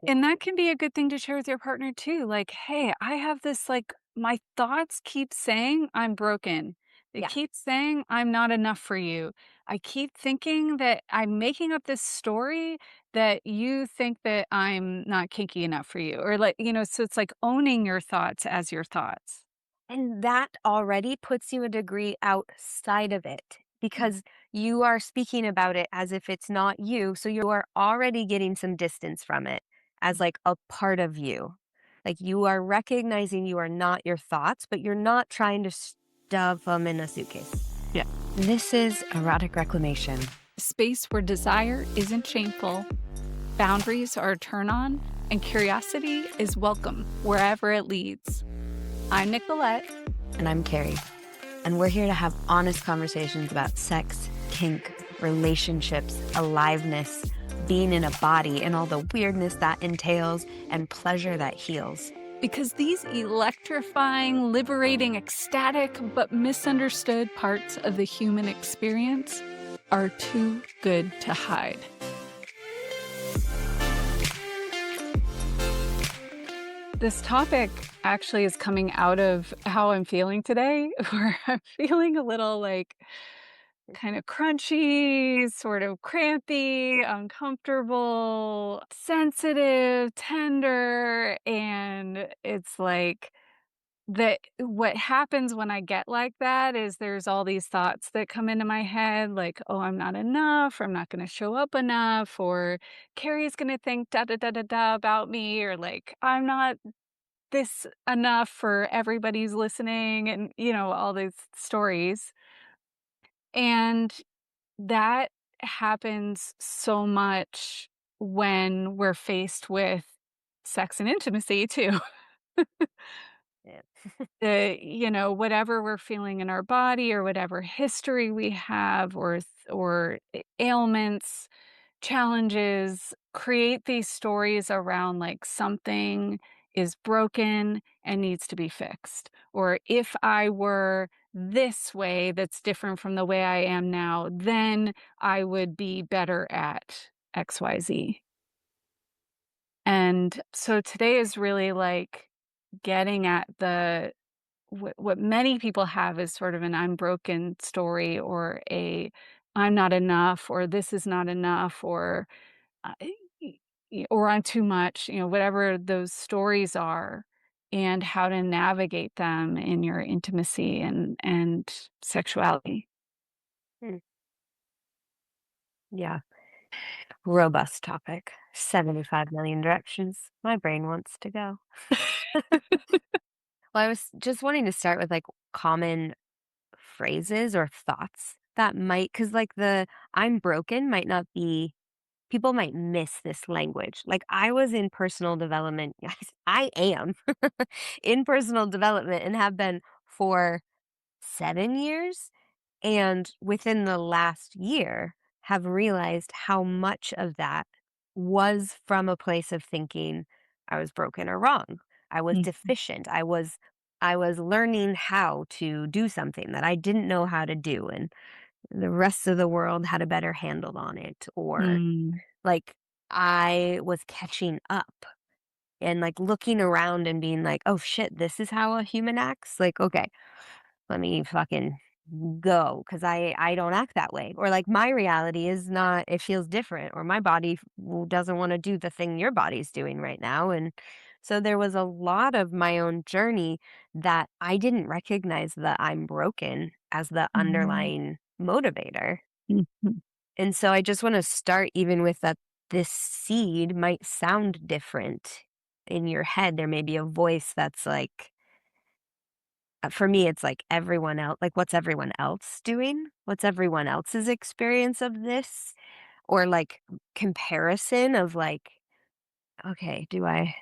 And that can be a good thing to share with your partner too. Like, hey, I have this, like, my thoughts keep saying I'm broken. They Yeah. keep saying I'm not enough for you. I keep thinking that I'm making up this story that you think that I'm not kinky enough for you. Or, like, so it's like owning your thoughts as your thoughts. And that already puts you a degree outside of it Mm. because you are speaking about it as if it's not you. So you are already getting some distance from it as like a part of you. Like you are recognizing you are not your thoughts, but you're not trying to stuff them in a suitcase. Yeah. This is erotic reclamation. Space where desire isn't shameful, boundaries are a turn on, and curiosity is welcome wherever it leads. I'm Nicolette. And I'm Carrie. And we're here to have honest conversations about sex, kink, relationships, aliveness, being in a body, and all the weirdness that entails, and pleasure that heals. Because these electrifying, liberating, ecstatic, but misunderstood parts of the human experience are too good to hide. This topic actually is coming out of how I'm feeling today, where I'm feeling a little like kind of crunchy, sort of crampy, uncomfortable, sensitive, tender. And it's like that what happens when I get like that is there's all these thoughts that come into my head, like, oh, I'm not enough, or I'm not going to show up enough, or Carrie's going to think da da da da da about me, or like, I'm not this enough for everybody's listening, and, all these stories. And that happens so much when we're faced with sex and intimacy too. Yeah. Whatever we're feeling in our body or whatever history we have or ailments, challenges, create these stories around like something is broken and needs to be fixed. Or if I were this way that's different from the way I am now, then I would be better at XYZ. And so today is really like getting at the what many people have is sort of an unbroken story or a I'm not enough or this is not enough or uh, or I'm too much, whatever those stories are and how to navigate them in your intimacy and sexuality. Hmm. Yeah. Robust topic. 75 million directions my brain wants to go. Well, I was just wanting to start with like common phrases or thoughts that might, because like the I'm broken might not be, people might miss this language. Like I was in personal development, guys. I am in personal development and have been for 7 years. And within the last year, have realized how much of that was from a place of thinking I was broken or wrong. I was Mhm. deficient. I was learning how to do something that I didn't know how to do and the rest of the world had a better handle on it, or Mm. like I was catching up and like looking around and being like, "Oh shit, this is how a human acts." Like, okay, let me fucking go because I don't act that way, or like my reality is not, it feels different, or my body doesn't want to do the thing your body's doing right now. And so there was a lot of my own journey that I didn't recognize that I'm broken as the Mhm. underlying motivator. Mhm. And so I just want to start even with that this seed might sound different in your head. There may be a voice that's like, for me, it's like everyone else, like what's everyone else doing? What's everyone else's experience of this? Or like comparison of like, okay, do I,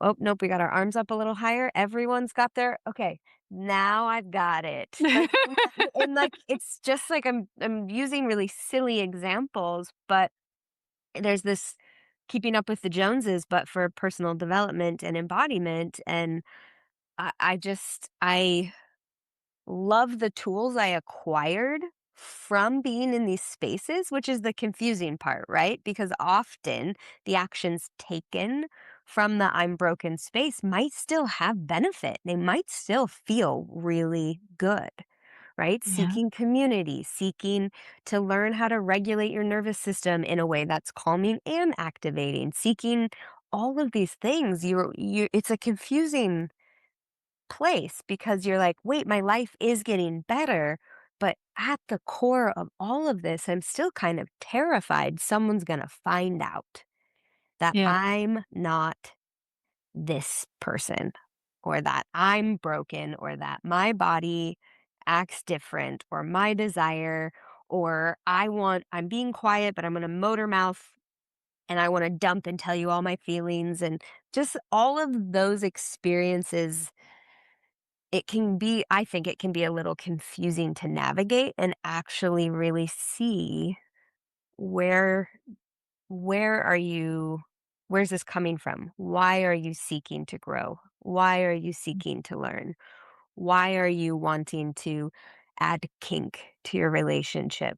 oh, nope, we got our arms up a little higher. Everyone's got their, okay, now I've got it. Like, and like, it's just like I'm using really silly examples, but there's this keeping up with the Joneses, but for personal development and embodiment. And I love the tools I acquired from being in these spaces, which is the confusing part, right? Because often the actions taken from the I'm broken space might still have benefit. They might still feel really good, right? Yeah. Seeking community, seeking to learn how to regulate your nervous system in a way that's calming and activating, seeking all of these things. It's a confusing place because you're like, wait, my life is getting better. But at the core of all of this, I'm still kind of terrified someone's going to find out that Yeah. I'm not this person, or that I'm broken, or that my body acts different, or my desire, or I'm being quiet, but I'm going to motor mouth and I want to dump and tell you all my feelings. And just all of those experiences, I think it can be a little confusing to navigate and actually really see where where are you where's this coming from? Why are you seeking to grow? Why are you seeking to learn? Why are you wanting to add kink to your relationship?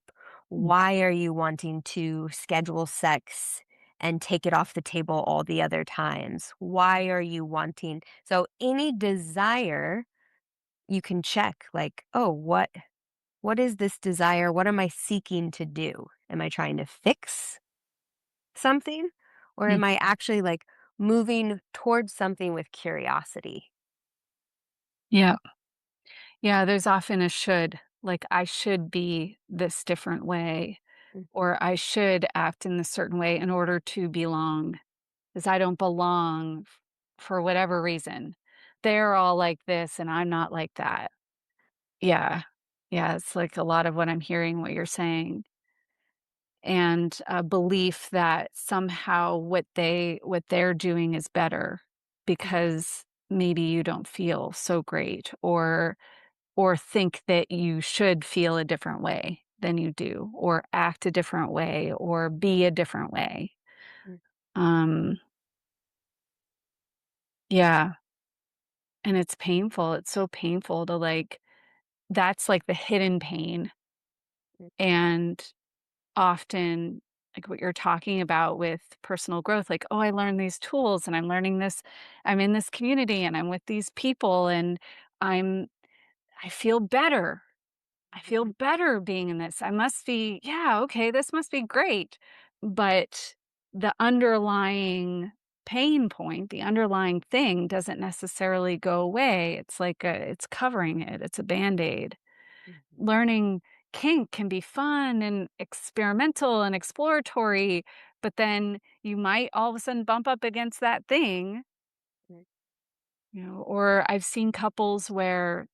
Mm. Why are you wanting to schedule sex and take it off the table all the other times? Why are you wanting so any desire you can check like, "Oh, what is this desire? What am I seeking to do? Am I trying to fix something? Or Mm. am I actually, like, moving towards something with curiosity?" Yeah. Yeah, there's often a should, like, I should be this different way, Mhm, or I should act in this certain way in order to belong, because I don't belong for whatever reason. They're all like this and I'm not like that. Yeah. Yeah, it's like a lot of what I'm hearing what you're saying, and a belief that somehow what they're doing is better mhm, because maybe you don't feel so great, or think that you should feel a different way than you do, or act a different way, or be a different way. mm, Um, yeah, and it's painful. It's so painful to like that's like the hidden pain, mm, and often like what you're talking about with personal growth, like, oh, I learned these tools and I'm learning this, I'm in this community and I'm with these people and I'm I feel better. I mhm, feel better being in this. I must be, yeah, okay, this must be great. But the underlying pain point, the underlying thing doesn't necessarily go away. It's like it's covering it. It's a band-aid. mhm, Learning kink can be fun and experimental and exploratory, but then you might all of a sudden bump up against that thing, mm, or I've seen couples where,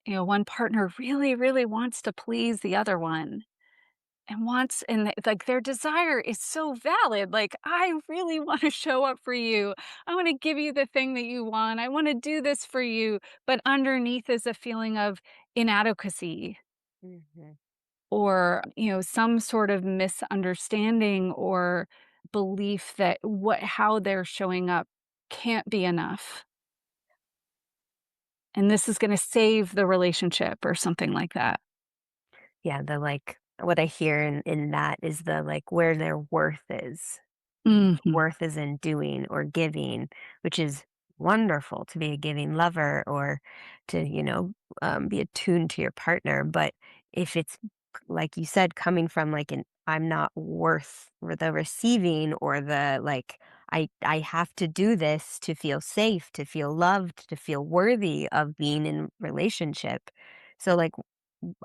one partner really, really wants to please the other one and like their desire is so valid. Like, I really want to show up for you. I want to give you the thing that you want. I want to do this for you. But underneath is a feeling of inadequacy, mhm, or, some sort of misunderstanding or belief that how they're showing up can't be enough. And this is going to save the relationship or something like that. yeah, what I hear in that is like, where their worth is. Mhm. Worth is in doing or giving, which is wonderful to be a giving lover or to, be attuned to your partner. But if it's, like you said, coming from like an I'm not worth for the receiving or the like, I have to do this to feel safe, to feel loved, to feel worthy of being in relationship. So like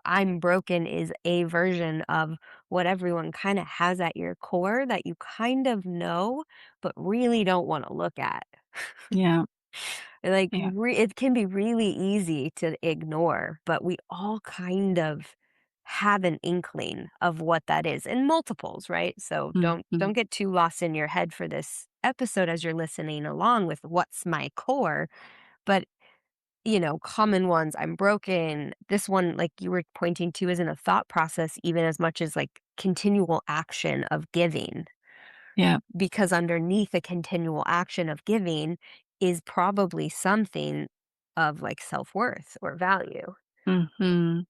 I'm broken is a version of what everyone kind of has at your core that you kind of know, but really don't want to look at. Yeah. Like, Yeah. it can be really easy to ignore, but we all kind of have an inkling of what that is in multiples, right? So don't Mhm. get too lost in your head for this episode as you're listening along with what's my core, but common ones, I'm broken. This one, like you were pointing to, isn't a thought process even as much as like continual action of giving. Yeah. Because underneath a continual action of giving is probably something of like self worth or value. Mhm.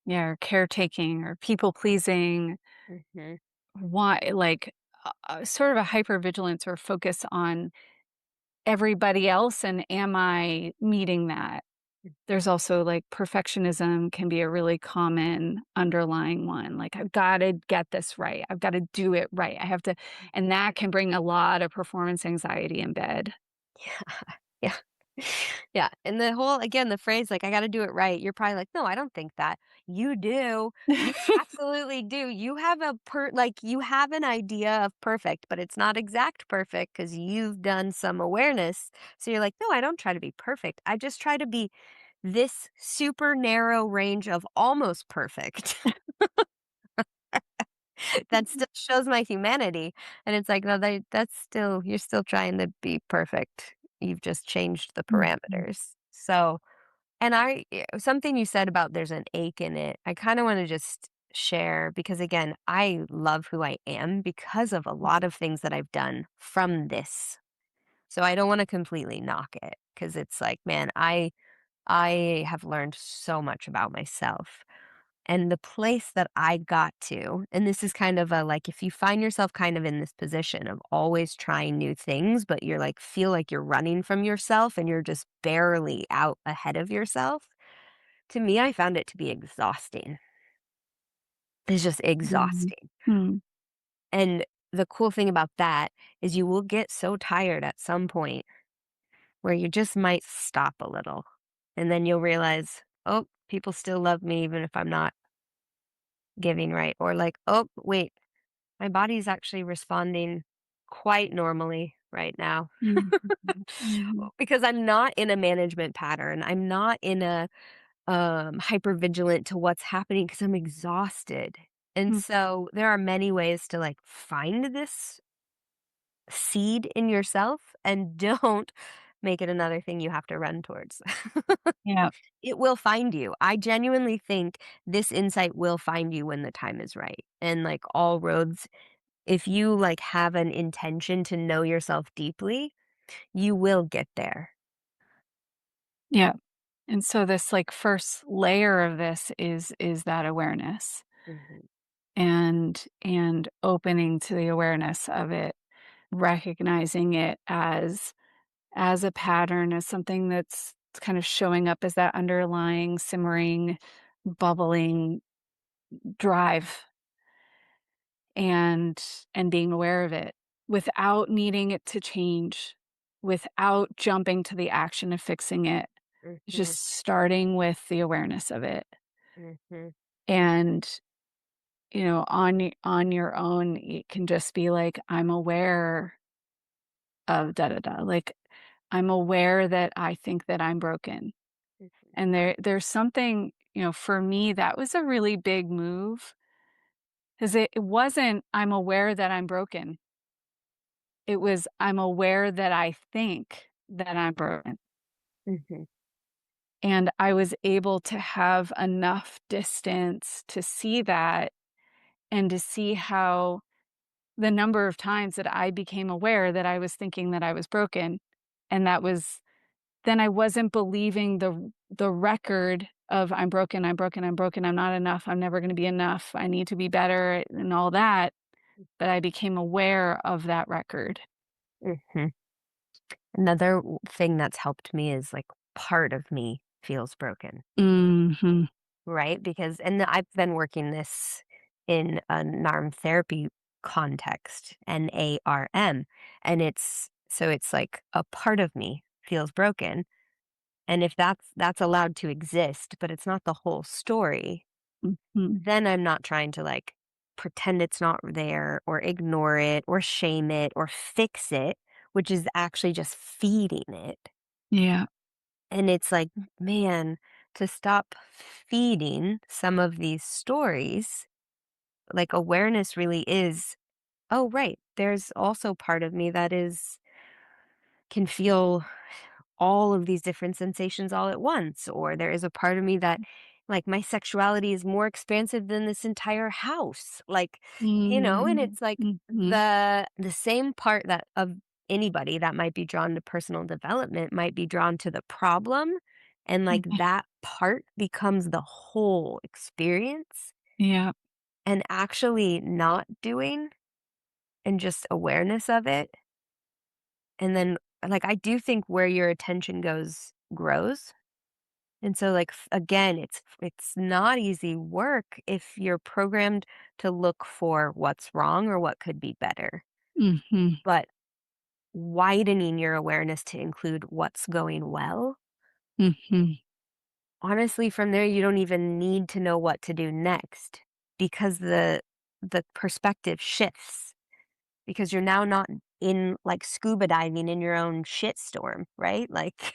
Yeah, or caretaking or people pleasing. Mhm. Why, like, sort of a hypervigilance or focus on everybody else, and am I meeting that? There's also, like, perfectionism can be a really common underlying one, like, "I've gotta get this right. I've gotta do it right. I have to," and that can bring a lot of performance anxiety in bed. Yeah. Yeah, and the whole again, the phrase, like, "I gotta do it right," you're probably like, "No, I don't think that." You do. You absolutely do. You have you have an idea of perfect, but it's not exact perfect because 'cause you've done some awareness. So you're like, "No, I don't try to be perfect. I just try to be this super narrow range of almost perfect." That still shows my humanity, and it's like, "No, that's still you're still trying to be perfect. You've just changed the Mhm. parameters." So and something you said about there's an ache in it, I kinda wanna just share because, again, I love who I am because of a lot of things that I've done from this. So I don't wanna completely knock it because it's like, man, I have learned so much about myself. And the place that I got to, and this is kind of a like if you find yourself kind of in this position of always trying new things, but you're like feel like you're running from yourself and you're just barely out ahead of yourself. To me, I found it to be exhausting. It's just Mhm. exhausting. Mm. And the cool thing about that is you will get so tired at some point where you just might stop a little. And then you'll realize, oh, people still love me even if I'm not giving right. Or like, oh, wait, my body's actually responding quite normally right now Mhm. Mhm. because I'm not in a management pattern. I'm not in a hypervigilant to what's happening because I'm exhausted. And Mm. so there are many ways to like find this seed in yourself and don't make it another thing you have to run towards. Yeah. It will find you. I genuinely think this insight will find you when the time is right. And like all roads, if you like have an intention to know yourself deeply, you will get there. Yeah. And so this, like, first layer of this is that awareness, Mhm, and opening to the awareness of it, recognizing it as a pattern, as something that's kind of showing up as that underlying, simmering, bubbling drive, and being aware of it without needing it to change, without jumping to the action of fixing it, mhm, just starting with the awareness of it. mhm, And, on your own, it can just be like, I'm aware of da da da. Like, I'm aware that I think that I'm broken. mhm, And there's something, for me, that was a really big move, 'cause it wasn't, "I'm aware that I'm broken." It was, "I'm aware that I think that I'm broken." mhm, And I was able to have enough distance to see that, and to see how the number of times that I became aware that I was thinking that I was broken, and that was, then I wasn't believing the record of "I'm broken, I'm broken, I'm broken, I'm not enough, I'm never gonna be enough, I need to be better," and all that, but I became aware of that record. mhm. Another thing that's helped me is like part of me feels broken, Mhm. right? Because, and I've been working this in a NARM therapy context, NARM. And it's like a part of me feels broken. And if that's allowed to exist, but it's not the whole story, Mhm. then I'm not trying to like pretend it's not there or ignore it or shame it or fix it, which is actually just feeding it. Yeah. And it's like, man, to stop feeding some of these stories, like awareness really is, oh, right, there's also part of me that can feel all of these different sensations all at once. Or there is a part of me that, like, my sexuality is more expansive than this entire house. Like, and Mhm. it's like Mhm. the same part that of anybody that might be drawn to personal development might be drawn to the problem and, like, Mhm. that part becomes the whole experience, Yeah. and actually not doing and just awareness of it, and then, like, I do think where your attention goes grows, and so, like, again, it's not easy work if you're programmed to look for what's wrong or what could be better, Mhm. but widening your awareness to include what's going well, Mhm. honestly, from there, you don't even need to know what to do next because the perspective shifts because you're now not in like scuba diving in your own shitstorm, right? Like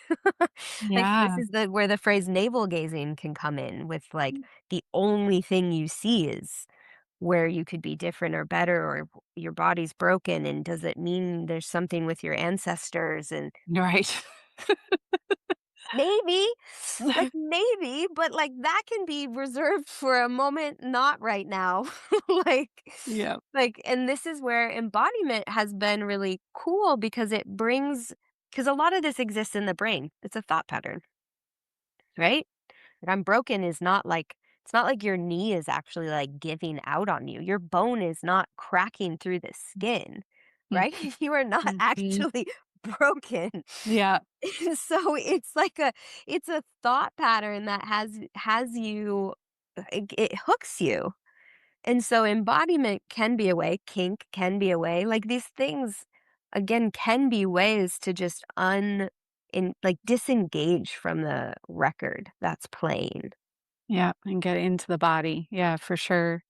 like this Yeah. is the where the phrase navel gazing can come in with like the only thing you see is where you could be different or better or your body's broken and does it mean there's something with your ancestors and Right. maybe, like, maybe, but, like, that can be reserved for a moment, not right now. Like Yeah. and this is where embodiment has been really cool because it brings because a lot of this exists in the brain. It's a thought pattern, right? Like, I'm broken is not like it's not like your knee is actually, like, giving out on you. Your bone is not cracking through the skin, right? Mhm. You are not Mhm. actually broken. Yeah. So it's a thought pattern that has you it hooks you. And so embodiment can be a way, kink can be a way. Like these things again can be ways to just like disengage from the record that's playing. Yeah, and get into the body. Yeah, for sure.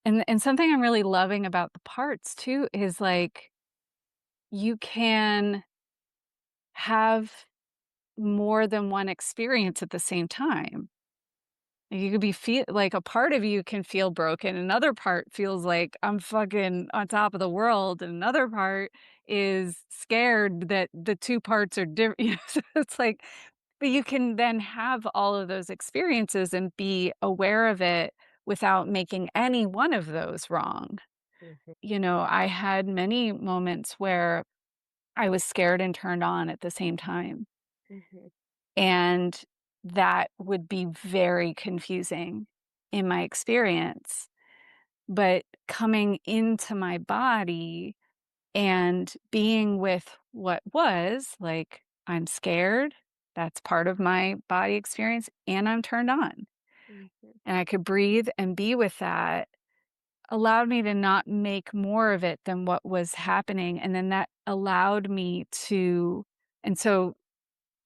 And something I'm really loving about the parts too is, like, you can have more than one experience at the same time. You could be feel like a part of you can feel broken, another part feels like I'm fucking on top of the world, and another part is scared that the 2 parts are different. So it's like but you can then have all of those experiences and be aware of it without making any one of those wrong. Mhm, I had many moments where I was scared and turned on at the same time, mhm, and that would be very confusing in my experience. But coming into my body and being with what was, like, I'm scared, that's part of my body experience, and I'm turned on, mhm, and I could breathe and be with that, allowed me to not make more of it than what was happening, and then that allowed me to and so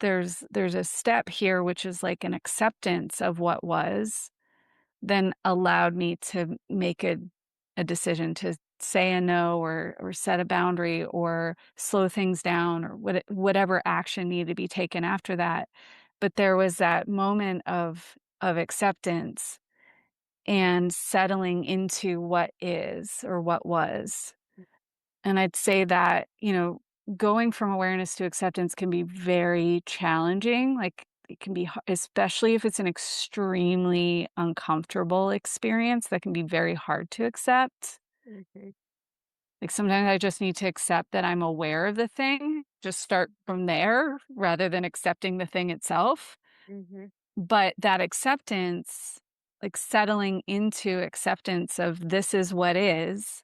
there's a step here, which is like an acceptance of what was, then allowed me to make a decision to say a no or set a boundary or slow things down or whatever action needed to be taken after that. But there was that moment of acceptance and settling into what is or what was. And I'd say that, going from awareness to acceptance can be very challenging. Like, it can be, especially if it's an extremely uncomfortable experience that can be very hard to accept. mhm, Like, sometimes I just need to accept that I'm aware of the thing, just start from there rather than accepting the thing itself. mhm, But that acceptance, like settling into acceptance of this is what is,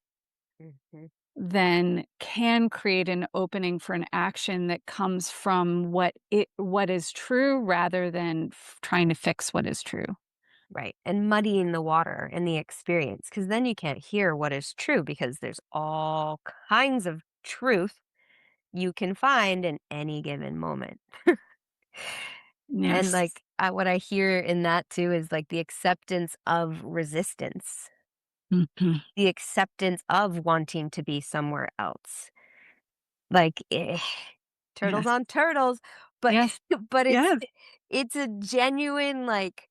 mhm. then can create an opening for an action that comes from what is true rather than trying to fix what is true. Right, and muddying the water and the experience, because then you can't hear what is true because there's all kinds of truth you can find in any given moment. And, Yes. like, what I hear in that too is, like, the acceptance of resistance, Mhm. the acceptance of wanting to be somewhere else. Like, turtles Yes. on turtles, but Yes. but Yes. it's a genuine, like,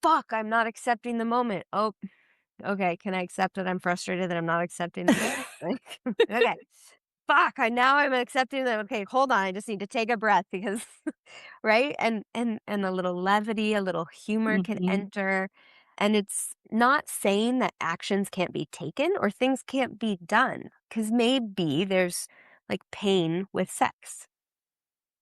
"Fuck, I'm not accepting the moment. Oh, okay, can I accept that I'm frustrated that I'm not accepting the moment? Like, okay. Fuck, I'm accepting that, okay, hold on, I just need to take a breath because right? And a little levity, a little humor can Mhm. enter, and it's not saying that actions can't be taken or things can't be done, because maybe there's, like, pain with sex.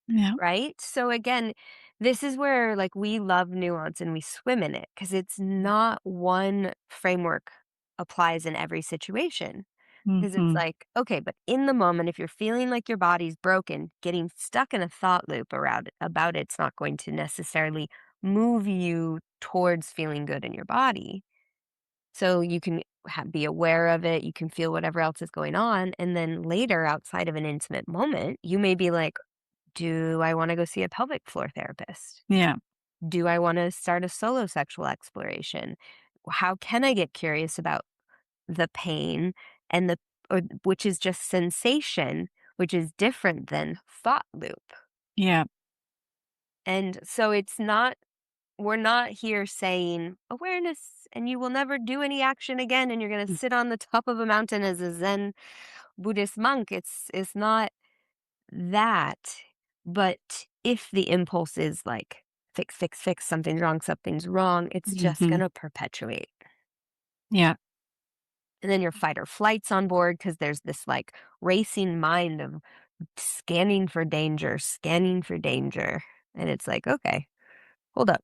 Yeah. right? So again, this is where like we love nuance and we swim in it because it's not one framework applies in every situation. Because it's Mhm. like, okay, but in the moment, if you're feeling like your body's broken, getting stuck in a thought loop around about it's not going to necessarily move you towards feeling good in your body. So you can be aware of it, you can feel whatever else is going on, and then later, outside of an intimate moment, you may be like, "Do I want to go see a pelvic floor therapist? Yeah. Do I want to start a solo sexual exploration? How can I get curious about the pain and the or which is just sensation, which is different than thought loop. Yeah. And so it's not we're not here saying awareness and you will never do any action again and you're going to Mm. sit on the top of a mountain as a Zen Buddhist monk. It's not that. But if the impulse is like fix, fix, fix, something's wrong, it's just going Mhm. to perpetuate. Yeah. And then your fight or flight's on board because there's this like racing mind of scanning for danger. And it's like, okay, hold up.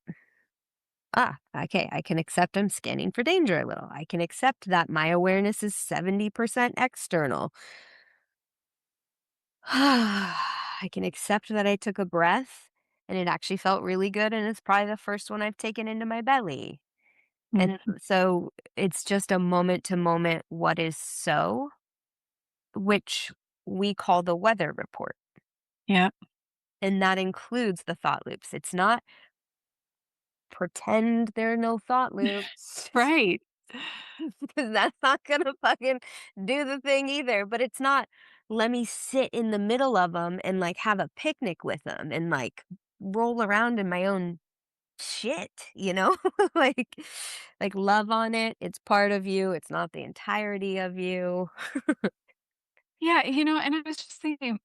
Ah, okay, I can accept I'm scanning for danger a little. I can accept that my awareness is 70% external. I can accept that I took a breath and it actually felt really good. And it's probably the first one I've taken into my belly. And Mhm. so it's just a moment to moment what is so, which we call the weather report. Yeah. And that includes the thought loops. It's not pretend there are no thought loops Right. because that's not going to fucking do the thing either. But it's not, let me sit in the middle of them and like have a picnic with them and like roll around in my own shit, you know? like like love on it. It's part of you. It's not the entirety of you. Yeah, and I was just thinking,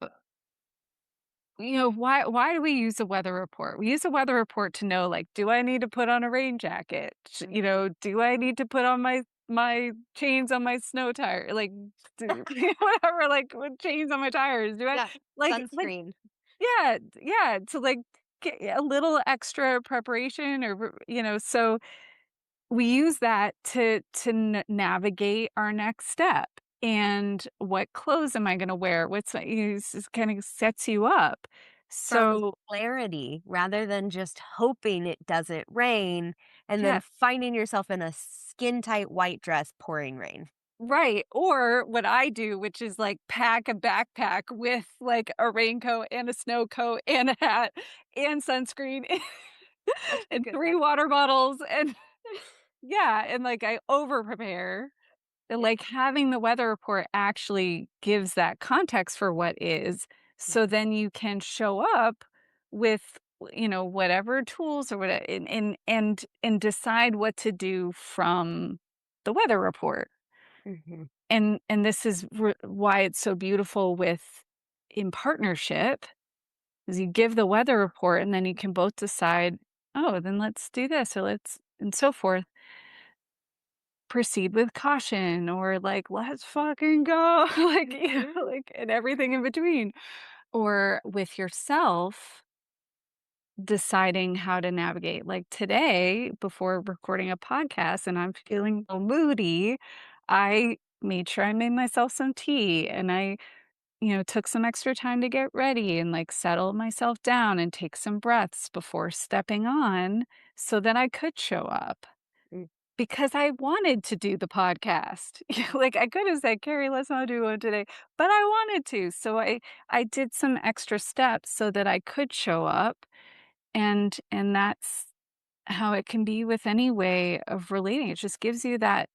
why do we use a weather report? We use a weather report to know, like, do I need to put on a rain jacket? Do I need to put on my chains on my snow tire? Like, whatever, like, with chains on my tires. Do I Yeah. like Sunscreen. yeah, yeah, to like get a little extra preparation so we use that to navigate our next step. And what clothes am I gonna wear? What's my this kinda sets you up. For So clarity rather than just hoping it doesn't rain and then yeah, finding yourself in a skin tight white dress pouring rain. right, or what I do, which is, like, pack a backpack with, like, a raincoat and a snow coat and a hat and sunscreen Oh my and 3 goodness. water bottles and yeah, and, like, I over prepare. Yeah. Like, having the weather report actually gives that context for what is, so Mhm. then you can show up with, whatever tools or whatever, and decide what to do from the weather report. Mhm. And this is why it's so beautiful with in partnership, is you give the weather report, and then you can both decide, "Oh, then let's do this," or let's and so forth. Proceed with caution or, like, "Let's fucking go," like, Mhm. like, and everything in between. Or with yourself, deciding how to navigate. Like, today, before recording a podcast and I'm feeling a little moody, I made sure I made myself some tea, and I, took some extra time to get ready and, like, settle myself down and take some breaths before stepping on so that I could show up. Mm. Because I wanted to do the podcast. Like, I could have said, "Carrie, let's not do one today," but I wanted to, so I did some extra steps so that I could show up, and that's how it can be with any way of relating. It just gives you that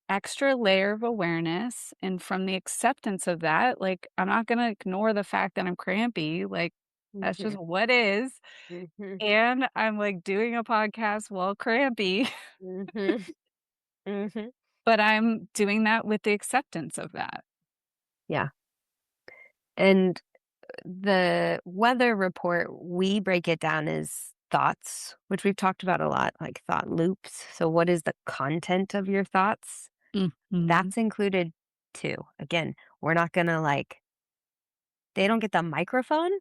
extra layer of awareness, and from the acceptance of that, like, I'm not gonna ignore the fact that I'm crampy, like, that's just Mhm. what is, Mhm. and I'm, like, doing a podcast while crampy. Mhm. Mhm. But I'm doing that with the acceptance of that. Yeah. And the weather report, we break it down as thoughts, which we've talked about a lot, like thought loops. So, what is the content of your thoughts? Mhm. That's included too. Again, we're not going to like, they don't get the microphone,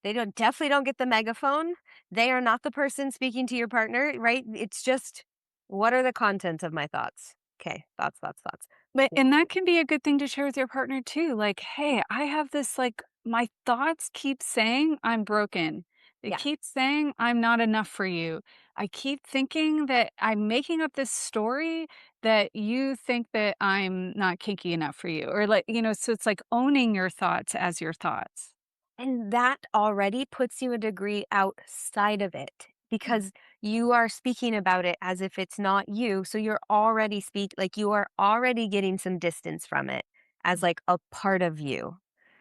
They don't definitely don't get the megaphone. They are not the person speaking to your partner, right? It's just, what are the contents of my thoughts? Okay, thoughts, thoughts, thoughts. But and that can be a good thing to share with your partner too. Like, "Hey, I have this like my thoughts keep saying I'm broken. They Yeah. keep saying I'm not enough for you. I keep thinking that I'm making up this story that you think that I'm not kinky enough for you." Or like, so it's like owning your thoughts as your thoughts. And that already puts you a degree outside of it Mhm. because you are speaking about it as if it's not you. So you're already like you are already getting some distance from it as like a part of you.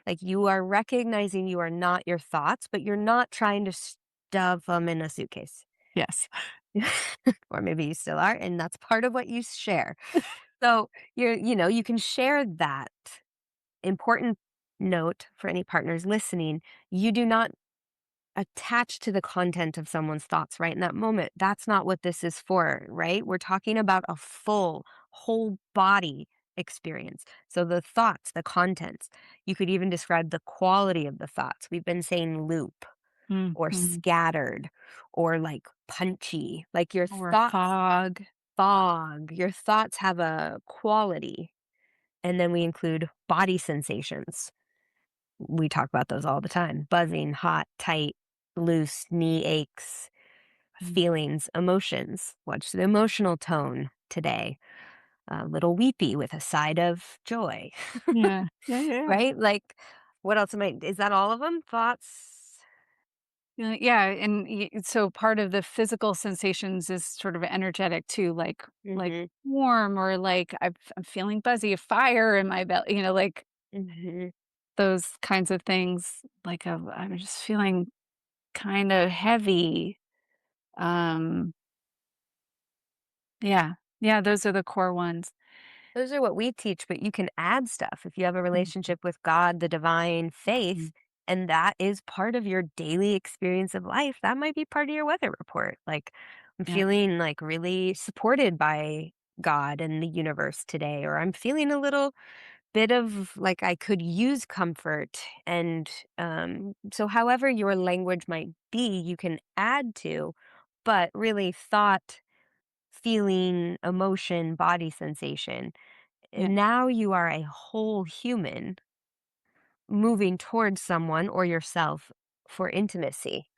Like you are recognizing you are not your thoughts, but you're not trying to stuff them in a suitcase. Yes. Or maybe you still are, and that's part of what you share. So you can share that important note for any partners listening. You do not attach to the content of someone's thoughts right in that moment. That's not what this is for, right? We're talking about a full, whole body experience. So the thoughts, the contents, you could even describe the quality of the thoughts. We've been saying loop or Mhm. scattered or like punchy, like your Or thoughts fog. fog, your thoughts have a quality. And then we include body sensations. We talk about those all the time: buzzing, hot, tight, loose, knee aches, Mm. feelings, emotions. What's the emotional tone today? A little weepy with a side of joy, Yeah. Yeah, yeah, yeah. right? Like, what else am I? Is that all of them? Thoughts? Yeah, and so part of the physical sensations is sort of energetic too, like Mm-hmm. warm or like I'm feeling buzzy, a fire in my belly, like Mm-hmm. those kinds of things. Like I'm just feeling kind of heavy. Um, yeah, yeah, those are the core ones. Those are what we teach, but you can add stuff if you have a Mhm, relationship with God, the divine, mhm. faith, and that is part of your daily experience of life. That might be part of your weather report. Like, I'm Yeah, feeling like really supported by God and the universe today, or I'm feeling a little bit of like I could use comfort. And so, however, your language might be, you can add to, but really thought, feeling, emotion, body sensation. yeah. Now you are a whole human moving towards someone or yourself for intimacy.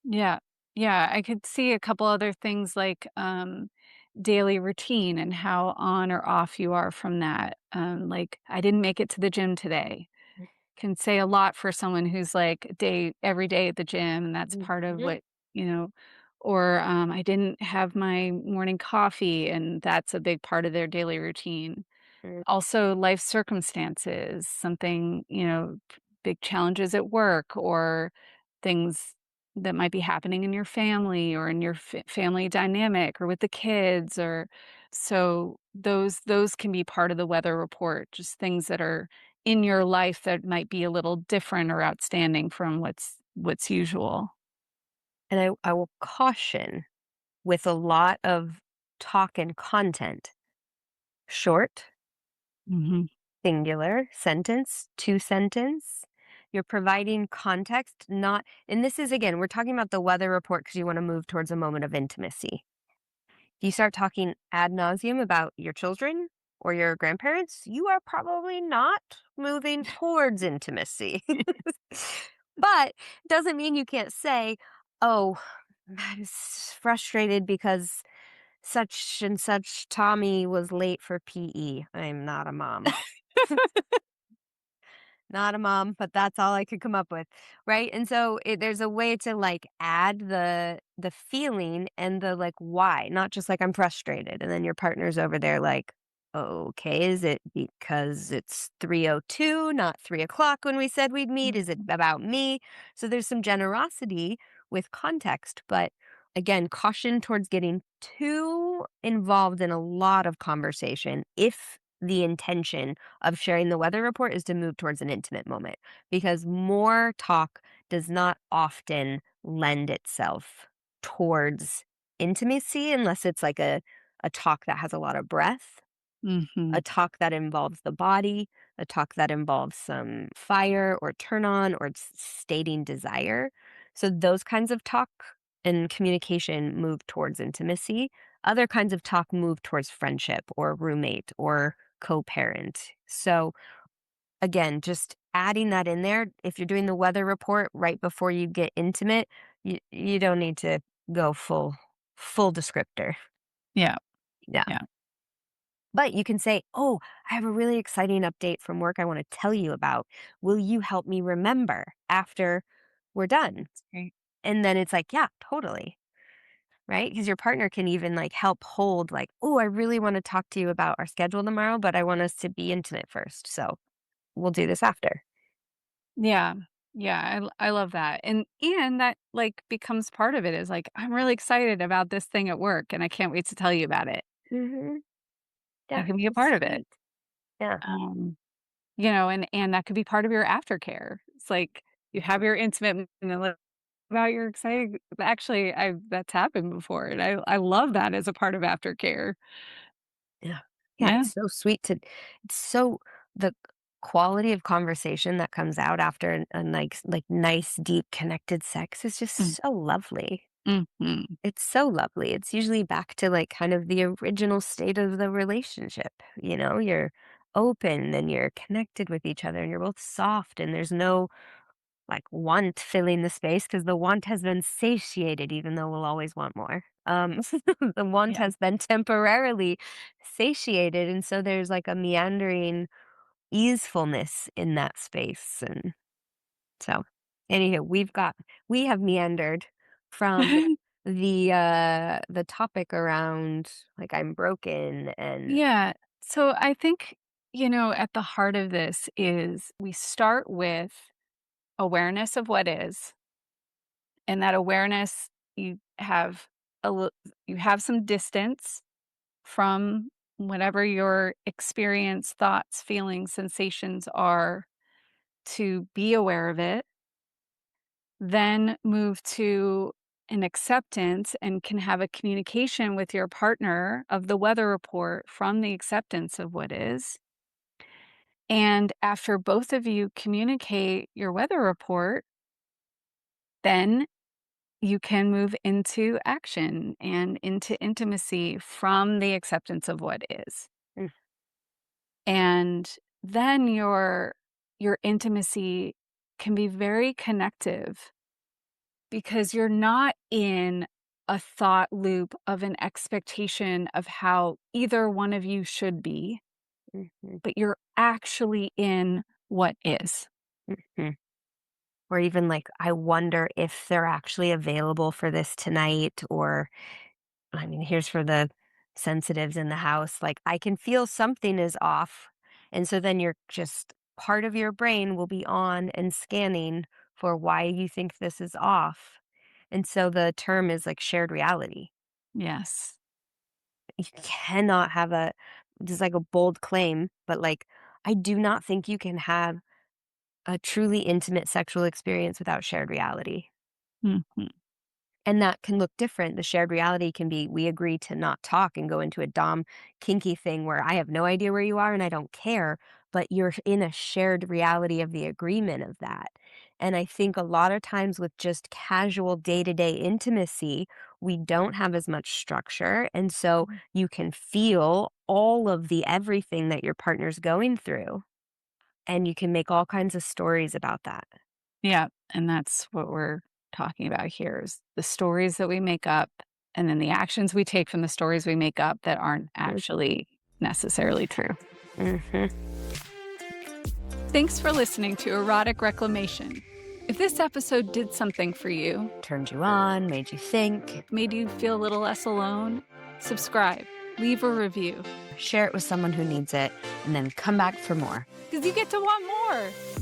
Yeah. Yeah, I could see a couple other things like, daily routine and how on or off you are from that. Like, "I didn't make it to the gym today." Can say a lot for someone who's, like, day every day at the gym, and that's part of Mhm. what you know or, "I didn't have my morning coffee," and that's a big part of their daily routine. Mm. Also, life circumstances, something, big challenges at work or things that might be happening in your family or in your family dynamic or with the kids or so those can be part of the weather report, just things that are in your life that might be a little different or outstanding from what's usual. And I will caution with a lot of talk and content, short, Mhm. singular, sentence, two sentence. You're providing context, not, and this is again, we're talking about the weather report because you want to move towards a moment of intimacy. If you start talking ad nauseum about your children or your grandparents, you are probably not moving towards intimacy. But doesn't mean you can't say, "Oh, I was frustrated because such and such Tommy was late for PE." I'm not a mom. Not a mom, but that's all I could come up with, right? And so there's a way to like add the feeling and the like why, not just like I'm frustrated, and then your partner's over there like, okay, is it because it's 3:02, not 3 o'clock when we said we'd meet? Is it Mhm. about me? So there's some generosity with context, but again, caution towards getting too involved in a lot of conversation if the intention of sharing the weather report is to move towards an intimate moment because more talk does not often lend itself towards intimacy unless it's like a talk that has a lot of breath, a Mhm. talk that involves the body. a talk that involves some fire or turn on or stating desire. So those kinds of talk and communication move towards intimacy. Other kinds of talk move towards friendship or roommate or co-parent. So again, just adding that in there, if you're doing the weather report right before you get intimate, you don't need to go full descriptor. Yeah. Yeah. Yeah. But you can say, "Oh, I have a really exciting update from work I want to tell you about. Will you help me remember after we're done?" Great. And then it's like, "Yeah, totally." Right? Because your partner can even like help hold like, "Oh, I really want to talk to you about our schedule tomorrow, but I want us to be intimate first. So, we'll do this after." Yeah. Yeah, I love that. And that, like, becomes part of it is, like, "I'm really excited about this thing at work, and I can't wait to tell you about it." Mhm. That Yeah, can be a part of it. sweet. Yeah. Um, and that could be part of your aftercare. It's like, you have your intimate moment about your exciting actually, that's happened before, and I love that as a part of aftercare. Yeah. Yeah, Yeah. it's so sweet to it's so the quality of conversation that comes out after a like nice, deep, connected sex is Mm, just so lovely. mhm. It's so lovely. It's usually back to like kind of the original state of the relationship. You're open and you're connected with each other and you're both soft and there's no like want filling the space because the want has been satiated, even though we'll always want more. The want Yeah. has been temporarily satiated. And so there's like a meandering easefulness in that space. And so, anywho, we have meandered from the topic around like I'm broken and Yeah. So I think, at the heart of this is we start with awareness of what is, and that awareness you have a lit you have some distance from whatever your experience, thoughts, feelings, sensations are to be aware of it, then move to an acceptance and can have a communication with your partner of the weather report from the acceptance of what is. And after both of you communicate your weather report, then you can move into action and into intimacy from the acceptance of what is. mm, And then your intimacy can be very connective because you're not in a thought loop of an expectation of how either one of you should be, mhm, but you're actually in what is. mhm. Or even like I wonder if they're actually available for this tonight or I mean, here's for the sensitives in the house. Like, I can feel something is off. And so then you're just part of your brain will be on and scanning for why you think this is off. And so the term is like shared reality. Yes. You cannot have this is like a bold claim, but like, I do not think you can have a truly intimate sexual experience without shared reality. Mhm. And that can look different. The shared reality can be we agree to not talk and go into a dom kinky thing where I have no idea where you are and I don't care, but you're in a shared reality of the agreement of that. And I think a lot of times with just casual day-to-day intimacy, we don't have as much structure. And so you can feel all of the everything that your partner's going through and you can make all kinds of stories about that. Yeah, and that's what we're talking about here is the stories that we make up and then the actions we take from the stories we make up that aren't actually necessarily true. Mm-hmm. Thanks for listening to Erotic Reclamation. If this episode did something for you, Turned you on, made you think. made you feel a little less alone, subscribe, leave a review, Share it with someone who needs it, and then come back for more. because you get to want more.